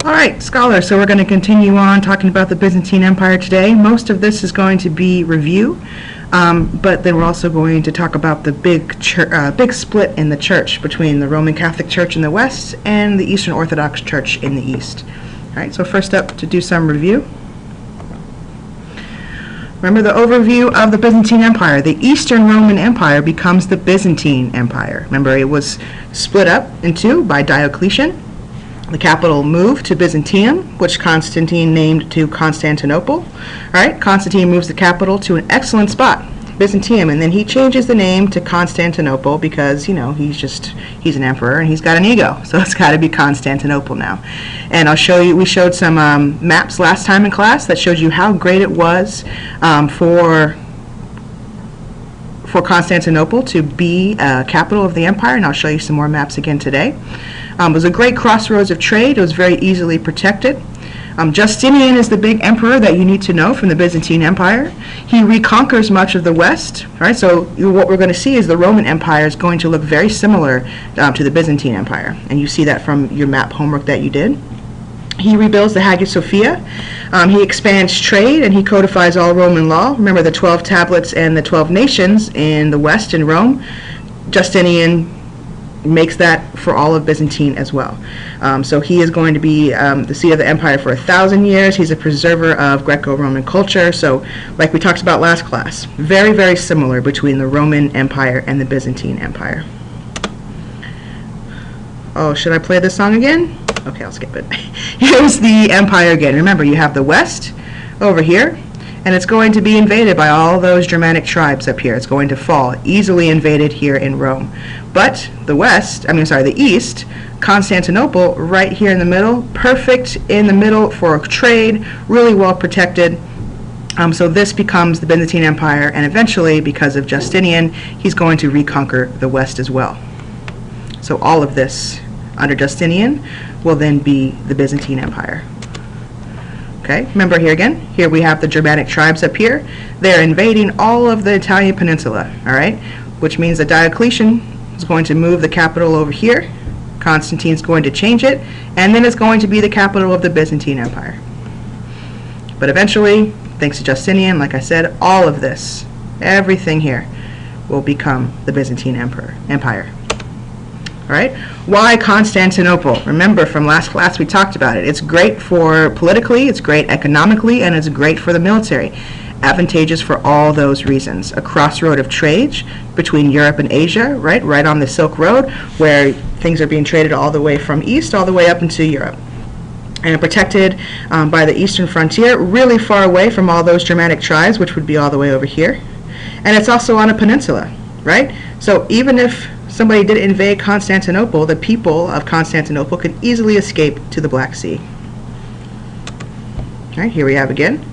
All right, scholars, so we're going to continue on talking about the Byzantine Empire today. Most of this is going to be review, but then we're also going to talk about the big split in the church between the Roman Catholic Church in the west and the Eastern Orthodox Church in the east. All right, so first up, to do some review. Remember the overview of the Byzantine Empire. The Eastern Roman Empire becomes the Byzantine Empire. Remember, it was split up in two by Diocletian. The capital moved to Byzantium, which Constantine named to Constantinople. All right, Constantine moves the capital to an excellent spot, Byzantium, and then he changes the name to Constantinople because, you know, he's an emperor and he's got an ego, so it's got to be Constantinople now. And I'll show you, we showed some maps last time in class that showed you how great it was for Constantinople to be capital of the empire, and I'll show you some more maps again today. It was a great crossroads of trade. It was very easily protected. Justinian is the big emperor that you need to know from the Byzantine Empire. He reconquers much of the west. Right? So what we're going to see is the Roman Empire is going to look very similar to the Byzantine Empire, and you see that from your map homework that you did. He rebuilds the Hagia Sophia. He expands trade, and he codifies all Roman law. Remember the 12 tablets and the 12 nations in the west in Rome. Justinian makes that for all of Byzantine as well. So he is going to be the seat of the empire for 1,000 years. He's a preserver of Greco-Roman culture. So like we talked about last class, very, very similar between the Roman Empire and the Byzantine Empire. Oh, should I play this song again? Okay, I'll skip it. Here's the empire again. Remember, you have the west over here, and it's going to be invaded by all those Germanic tribes up here. It's going to fall, easily invaded here in Rome. But the east, Constantinople, right here in the middle, perfect in the middle for trade, really well protected. So this becomes the Byzantine Empire, and eventually, because of Justinian, he's going to reconquer the west as well. So all of this under Justinian will then be the Byzantine Empire. Okay, remember here again, here we have the Germanic tribes up here. They're invading all of the Italian peninsula, all right, which means that Diocletian is going to move the capital over here. Constantine's going to change it, and then it's going to be the capital of the Byzantine Empire. But eventually, thanks to Justinian, like I said, all of this, everything here, will become the Byzantine Empire. All right, why Constantinople? Remember from last class we talked about it. It's great for politically, it's great economically, and it's great for the military. Advantageous for all those reasons. A crossroad of trade between Europe and Asia, right on the Silk Road, where things are being traded all the way from east all the way up into Europe. And protected by the eastern frontier, really far away from all those Germanic tribes, which would be all the way over here. And it's also on a peninsula, right? So even if somebody did invade Constantinople, the people of Constantinople could easily escape to the Black Sea. All right, here we have again.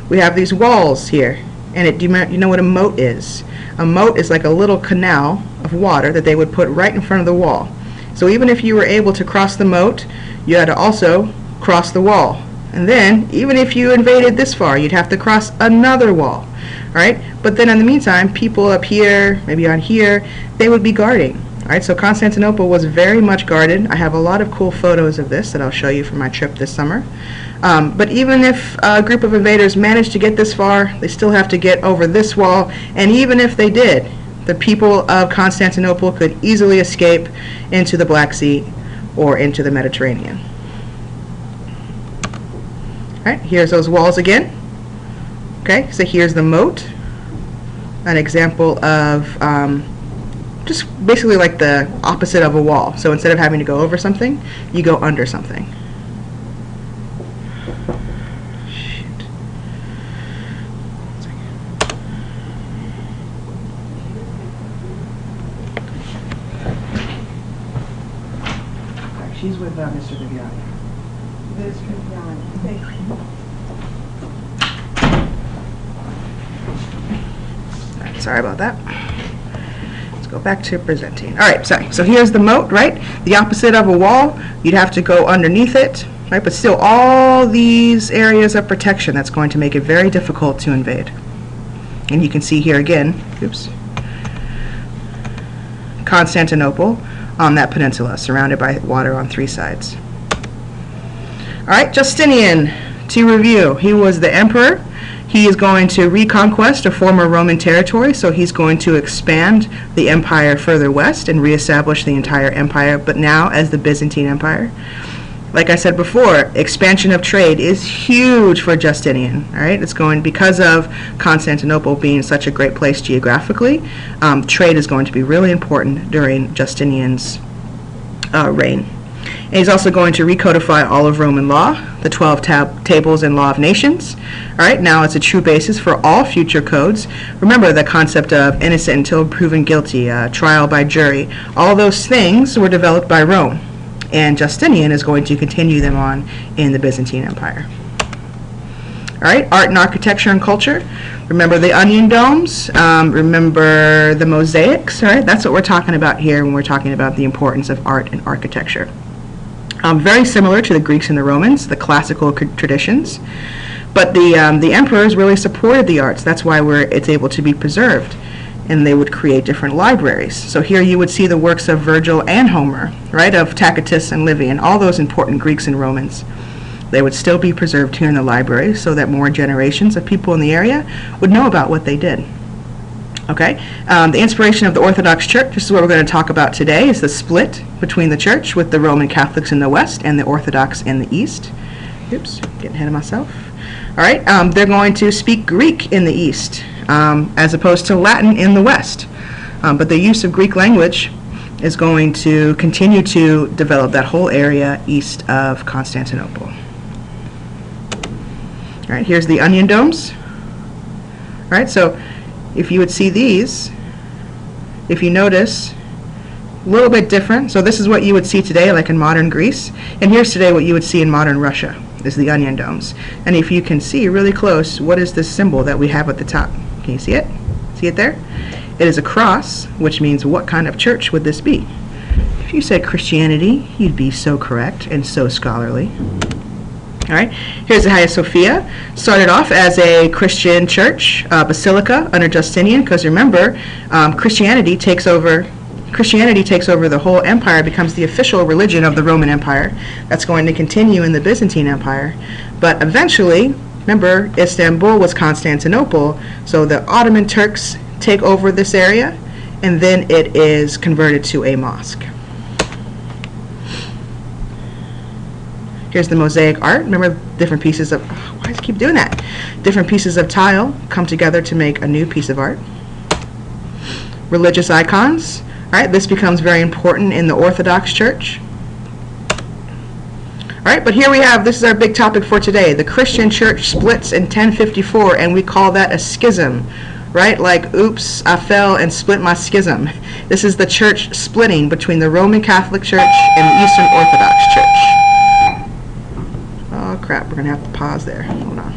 We have these walls here, and you know what a moat is? A moat is like a little canal of water that they would put right in front of the wall. So even if you were able to cross the moat, you had to also cross the wall. And then, even if you invaded this far, you'd have to cross another wall. All right, but then in the meantime, people up here, maybe on here, they would be guarding. All right, so Constantinople was very much guarded. I have a lot of cool photos of this that I'll show you from my trip this summer. But even if a group of invaders managed to get this far, they still have to get over this wall. And even if they did, the people of Constantinople could easily escape into the Black Sea or into the Mediterranean. All right, here's those walls again. Okay, so here's the moat, an example of just basically like the opposite of a wall. So instead of having to go over something, you go under something. Shoot. Right, she's with Mr. Viviani. Mr. Viviani, thank you. Sorry about that. Let's go back to Byzantine. All right, sorry. So here's the moat, right? The opposite of a wall. You'd have to go underneath it, right? But still all these areas of protection that's going to make it very difficult to invade. And you can see here again, oops, Constantinople on that peninsula, surrounded by water on three sides. right, Justinian, to review, he was the emperor. He is going to reconquest a former Roman territory, so he's going to expand the empire further west and reestablish the entire empire, but now as the Byzantine Empire. Like I said before, expansion of trade is huge for Justinian. All right, it's going, because of Constantinople being such a great place geographically, trade is going to be really important during Justinian's reign. And he's also going to recodify all of Roman law, the 12 tables and law of nations. All right, now it's a true basis for all future codes. Remember the concept of innocent until proven guilty, trial by jury. All those things were developed by Rome, and Justinian is going to continue them on in the Byzantine Empire. All right, art and architecture and culture. Remember the onion domes, remember the mosaics, all right? That's what we're talking about here when we're talking about the importance of art and architecture. Very similar to the Greeks and the Romans, the classical traditions, but the emperors really supported the arts. That's why it's able to be preserved, and they would create different libraries. So here you would see the works of Virgil and Homer, right, of Tacitus and Livy, and all those important Greeks and Romans. They would still be preserved here in the library so that more generations of people in the area would know about what they did. Okay, the inspiration of the Orthodox Church, this is what we're going to talk about today, is the split between the church with the Roman Catholics in the west and the Orthodox in the east. Oops, getting ahead of myself. All right, they're going to speak Greek in the east as opposed to Latin in the west. But the use of Greek language is going to continue to develop that whole area east of Constantinople. All right, here's the onion domes. All right, so if you would see these, if you notice, a little bit different. So this is what you would see today, like in modern Greece, and here's today what you would see in modern Russia, is the onion domes. And if you can see really close, what is this symbol that we have at the top? Can you see it? See it there? It is a cross, which means what kind of church would this be? If you said Christianity, you'd be so correct and so scholarly. All right, here's the Hagia Sophia. Started off as a Christian church, basilica under Justinian, because remember, Christianity takes over the whole empire, becomes the official religion of the Roman Empire. That's going to continue in the Byzantine Empire. But eventually, remember, Istanbul was Constantinople, so the Ottoman Turks take over this area, and then it is converted to a mosque. Here's the mosaic art. Remember, different pieces of, why does it keep doing that? Different pieces of tile come together to make a new piece of art. Religious icons. All right, this becomes very important in the Orthodox Church. All right, but here we have, this is our big topic for today. The Christian church splits in 1054, and we call that a schism, right? Like, oops, I fell and split my schism. This is the church splitting between the Roman Catholic Church and the Eastern Orthodox Church. Oh crap, we're going to have to pause there. Hold on.